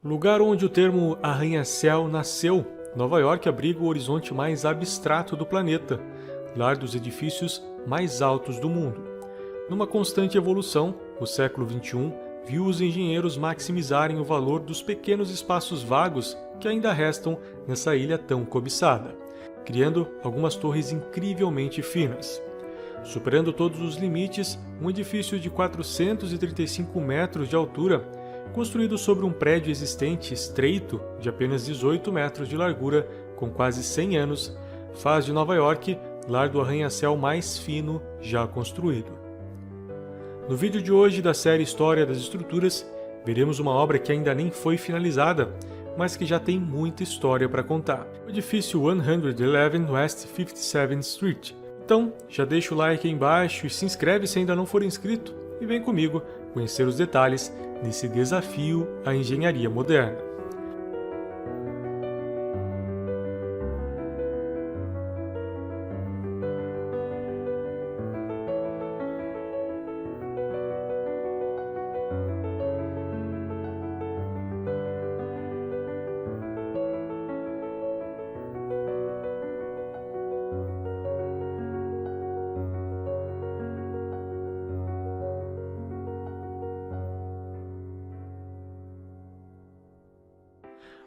Lugar onde o termo arranha-céu nasceu, Nova York abriga o horizonte mais abstrato do planeta, lar dos edifícios mais altos do mundo. Numa constante evolução, o século XXI viu os engenheiros maximizarem o valor dos pequenos espaços vagos que ainda restam nessa ilha tão cobiçada, criando algumas torres incrivelmente finas. Superando todos os limites, um edifício de 435 metros de altura, construído sobre um prédio existente estreito de apenas 18 metros de largura, com quase 100 anos, faz de Nova York lar do arranha-céu mais fino já construído. No vídeo de hoje da série História das Estruturas, veremos uma obra que ainda nem foi finalizada, mas que já tem muita história para contar. O edifício 111 West 57th Street. Então, já deixa o like aí embaixo e se inscreve se ainda não for inscrito e vem comigo conhecer os detalhes nesse desafio à engenharia moderna.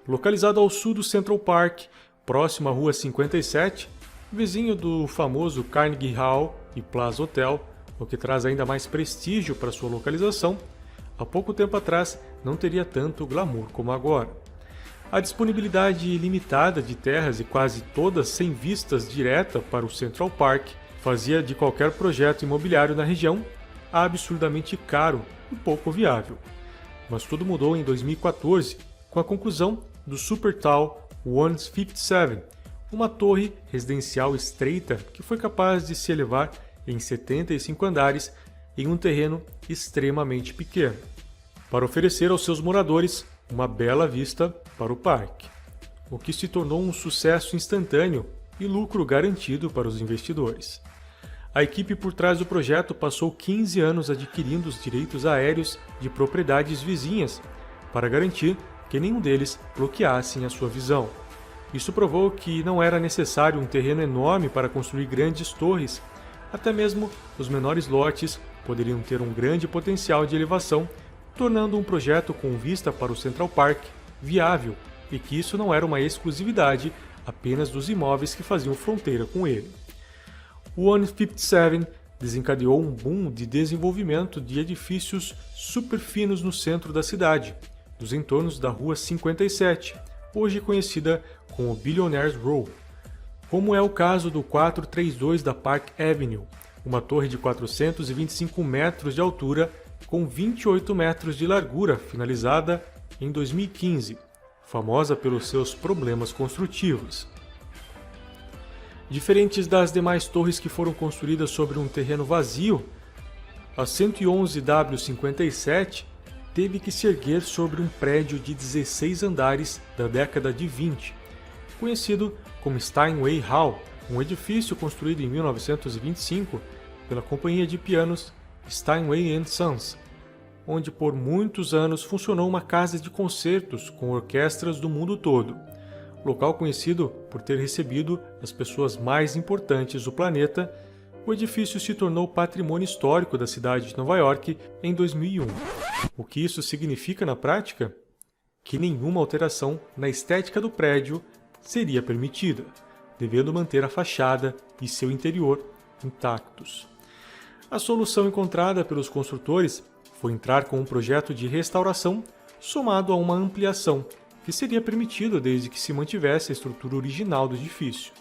Localizado ao sul do Central Park, próximo à Rua 57, vizinho do famoso Carnegie Hall e Plaza Hotel, o que traz ainda mais prestígio para sua localização, há pouco tempo atrás não teria tanto glamour como agora. A disponibilidade limitada de terras e quase todas sem vistas direta para o Central Park fazia de qualquer projeto imobiliário na região absurdamente caro e pouco viável. Mas tudo mudou em 2014, com a conclusão do Super Tall 157, uma torre residencial estreita que foi capaz de se elevar em 75 andares em um terreno extremamente pequeno, para oferecer aos seus moradores uma bela vista para o parque, o que se tornou um sucesso instantâneo e lucro garantido para os investidores. A equipe por trás do projeto passou 15 anos adquirindo os direitos aéreos de propriedades vizinhas para garantir que nenhum deles bloqueassem a sua visão. Isso provou que não era necessário um terreno enorme para construir grandes torres, até mesmo os menores lotes poderiam ter um grande potencial de elevação, tornando um projeto com vista para o Central Park viável, e que isso não era uma exclusividade apenas dos imóveis que faziam fronteira com ele. O 157 desencadeou um boom de desenvolvimento de edifícios super finos no centro da cidade, dos entornos da Rua 57, hoje conhecida como Billionaires Row, como é o caso do 432 da Park Avenue, uma torre de 425 metros de altura com 28 metros de largura, finalizada em 2015, famosa pelos seus problemas construtivos. Diferentes das demais torres que foram construídas sobre um terreno vazio, a 111W57 teve que se erguer sobre um prédio de 16 andares da década de 20, conhecido como Steinway Hall, um edifício construído em 1925 pela companhia de pianos Steinway & Sons, onde por muitos anos funcionou uma casa de concertos com orquestras do mundo todo, local conhecido por ter recebido as pessoas mais importantes do planeta. O edifício se tornou patrimônio histórico da cidade de Nova York em 2001. O que isso significa na prática? Que nenhuma alteração na estética do prédio seria permitida, devendo manter a fachada e seu interior intactos. A solução encontrada pelos construtores foi entrar com um projeto de restauração somado a uma ampliação, que seria permitida desde que se mantivesse a estrutura original do edifício.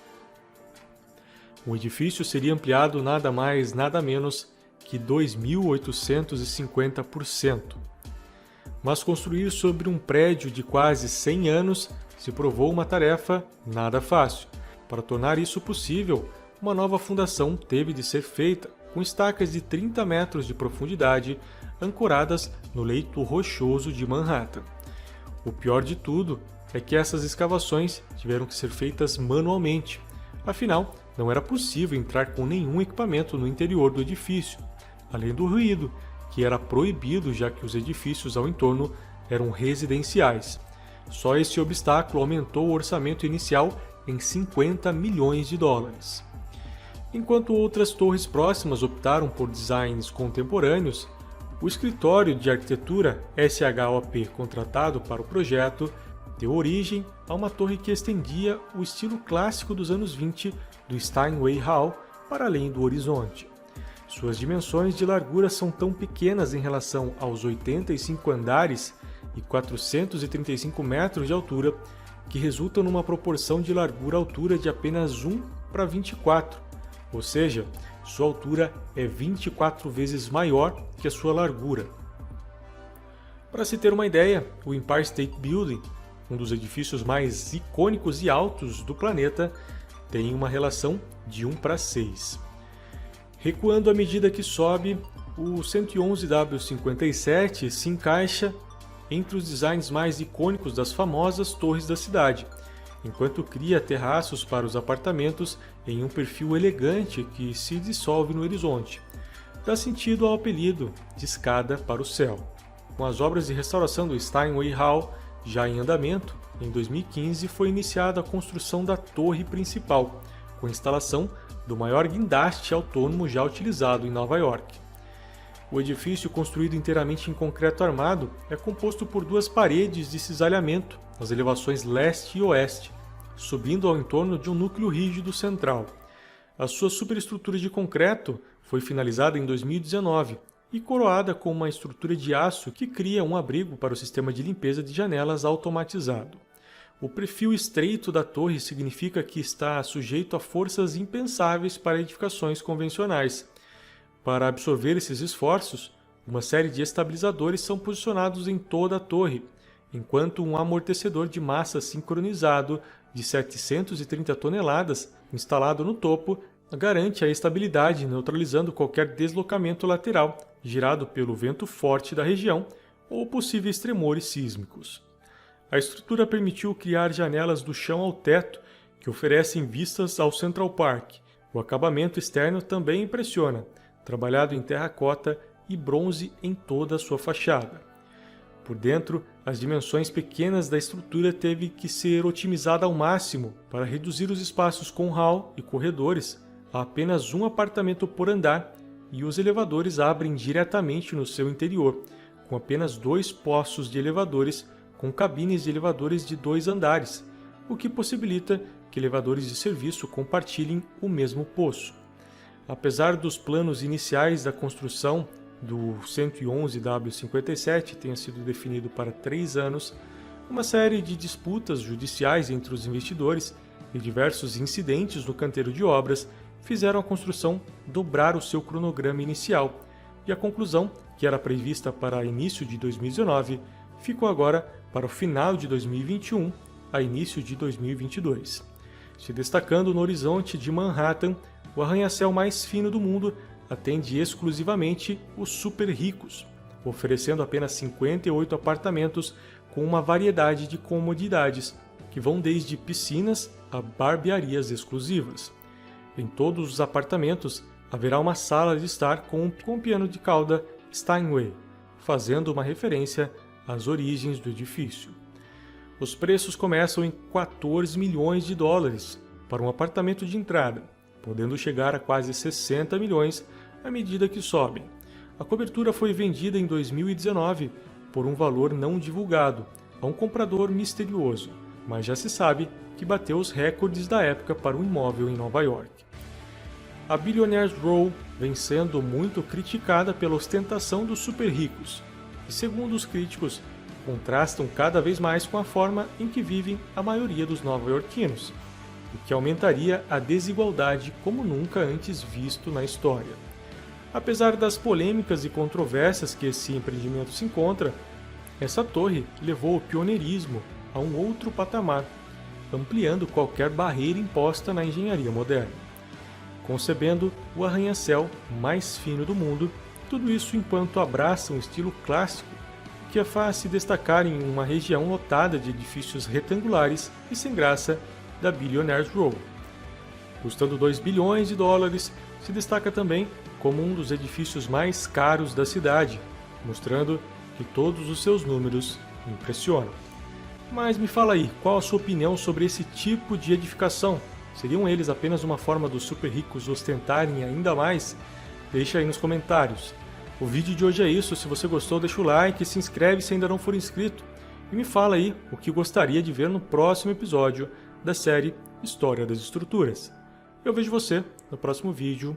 O edifício seria ampliado nada mais, nada menos que 2.850%. Mas construir sobre um prédio de quase 100 anos se provou uma tarefa nada fácil. Para tornar isso possível, uma nova fundação teve de ser feita, com estacas de 30 metros de profundidade, ancoradas no leito rochoso de Manhattan. O pior de tudo é que essas escavações tiveram que ser feitas manualmente, afinal, não era possível entrar com nenhum equipamento no interior do edifício, além do ruído, que era proibido já que os edifícios ao entorno eram residenciais. Só esse obstáculo aumentou o orçamento inicial em 50 milhões de dólares. Enquanto outras torres próximas optaram por designs contemporâneos, o escritório de arquitetura SHOP contratado para o projeto deu origem a uma torre que estendia o estilo clássico dos anos 20 do Steinway Hall para além do horizonte. Suas dimensões de largura são tão pequenas em relação aos 85 andares e 435 metros de altura que resultam numa proporção de largura-altura de apenas 1 para 24, ou seja, sua altura é 24 vezes maior que a sua largura. Para se ter uma ideia, o Empire State Building, um dos edifícios mais icônicos e altos do planeta, tem uma relação de 1 para 6. Recuando à medida que sobe, o 111W57 se encaixa entre os designs mais icônicos das famosas torres da cidade, enquanto cria terraços para os apartamentos em um perfil elegante que se dissolve no horizonte. Dá sentido ao apelido de escada para o céu. Com as obras de restauração do Steinway Hall já em andamento, em 2015 foi iniciada a construção da torre principal, com a instalação do maior guindaste autônomo já utilizado em Nova York. O edifício, construído inteiramente em concreto armado, é composto por duas paredes de cisalhamento nas elevações leste e oeste, subindo ao entorno de um núcleo rígido central. A sua superestrutura de concreto foi finalizada em 2019 e coroada com uma estrutura de aço que cria um abrigo para o sistema de limpeza de janelas automatizado. O perfil estreito da torre significa que está sujeito a forças impensáveis para edificações convencionais. Para absorver esses esforços, uma série de estabilizadores são posicionados em toda a torre, enquanto um amortecedor de massa sincronizado de 730 toneladas, instalado no topo, garante a estabilidade, neutralizando qualquer deslocamento lateral gerado pelo vento forte da região ou possíveis tremores sísmicos. A estrutura permitiu criar janelas do chão ao teto, que oferecem vistas ao Central Park. O acabamento externo também impressiona, trabalhado em terracota e bronze em toda a sua fachada. Por dentro, as dimensões pequenas da estrutura teve que ser otimizada ao máximo para reduzir os espaços com hall e corredores a apenas um apartamento por andar, e os elevadores abrem diretamente no seu interior, com apenas 2 poços de elevadores com cabines de elevadores de 2 andares, o que possibilita que elevadores de serviço compartilhem o mesmo poço. Apesar dos planos iniciais da construção do 111W57 tenha sido definido para 3 anos, uma série de disputas judiciais entre os investidores e diversos incidentes no canteiro de obras fizeram a construção dobrar o seu cronograma inicial, e a conclusão, que era prevista para início de 2019, ficou agora para o final de 2021 a início de 2022. Se destacando no horizonte de Manhattan, o arranha-céu mais fino do mundo atende exclusivamente os super ricos, oferecendo apenas 58 apartamentos com uma variedade de comodidades, que vão desde piscinas a barbearias exclusivas. Em todos os apartamentos haverá uma sala de estar com um piano de cauda Steinway, fazendo uma referência às origens do edifício. Os preços começam em 14 milhões de dólares para um apartamento de entrada, podendo chegar a quase 60 milhões à medida que sobem. A cobertura foi vendida em 2019 por um valor não divulgado a um comprador misterioso, mas já se sabe que bateu os recordes da época para um imóvel em Nova York. A Billionaires Row vem sendo muito criticada pela ostentação dos super ricos, e segundo os críticos, contrastam cada vez mais com a forma em que vivem a maioria dos nova-iorquinos, o que aumentaria a desigualdade como nunca antes visto na história. Apesar das polêmicas e controvérsias que esse empreendimento se encontra, essa torre levou o pioneirismo a um outro patamar, ampliando qualquer barreira imposta na engenharia moderna. Concebendo o arranha-céu mais fino do mundo, tudo isso enquanto abraça um estilo clássico que a faz se destacar em uma região lotada de edifícios retangulares e sem graça da Billionaires Row. Custando 2 bilhões de dólares, se destaca também como um dos edifícios mais caros da cidade, mostrando que todos os seus números impressionam. Mas me fala aí, qual a sua opinião sobre esse tipo de edificação? Seriam eles apenas uma forma dos super ricos ostentarem ainda mais? Deixa aí nos comentários. O vídeo de hoje é isso, se você gostou deixa o like, se inscreve se ainda não for inscrito e me fala aí o que gostaria de ver no próximo episódio da série História das Estruturas. Eu vejo você no próximo vídeo.